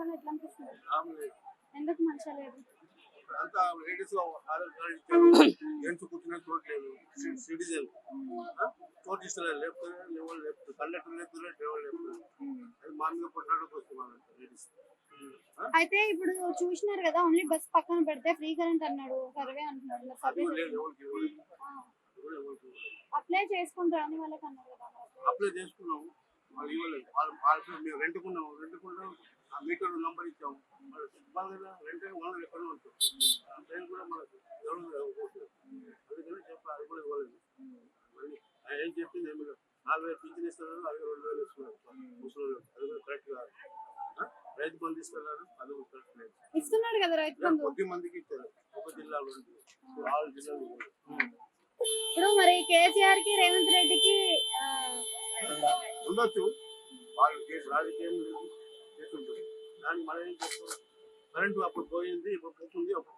పరిపాలన ఎట్లా అనిపిస్తుంది? రాములేదు. ఎందుకు మంచిగా లేదు? అంతా లేడీస్ ఆధార్ కార్డు ఇచ్చారు, జెంట్స్ కూర్చునే చోటు లేదు, సిటిజన్ చోటు ఇస్తారు, లేపుతారు లేవాలి, లేపుతారు, కండక్టర్ లేపుతారు, డ్రైవర్ లేపుతారు. అది మా మీద కొట్లాడకు వస్తున్నారు లేడీస్. అయితే ఇప్పుడు చూసినారు కదా, ఓన్లీ బస్ పక్కన పెడితే ఫ్రీ కరెంట్ అన్నాడు, సర్వే అంటున్నాడు. మరి సర్వే లేదు, ఎవరికి ఇవ్వలేదు. అప్లై చేసుకుంటారు అని వాళ్ళకి అన్నారు కదా. అప్లై చేసుకున్నాము, వాళ్ళు ఇవ్వలేదు. మేము రెంట్కున్నాము, ఆ మీటర్ నంబర్ ఇచ్చాము, రెంట్ వాళ్ళు ఎక్కడ ఉంటాం, ట్రైన్ కూడా మనకు అందుకని చెప్పి అది కూడా ఇవ్వలేదు. మళ్ళీ ఆయన ఏం చెప్పింది ఏమి 4,000 పింఛన్ ఇస్తున్నారు, అవి 2,000 ఇస్తున్నారు ముసలి, అది కూడా కరెక్ట్ కాదు. రైతు బంధు ఇస్తున్నారు, అది కూడా కరెక్ట్ లేదు. ఇస్తున్నాడు కదా రైతు బంధు, కొద్ది మందికి ఇచ్చారు, ఒక జిల్లాలో 6 జిల్లాలు. ఇప్పుడు మరి కేసీఆర్ కి రేవంత్ రెడ్డికి ఉండొచ్చు, వాళ్ళు రాజకీయం లేదు చేస్తుంటారు. దానికి మనం ఏం చేస్తాం, కరెంటు అప్పుడు పోయింది, ఇప్పుడు పోతుంది, అప్పుడు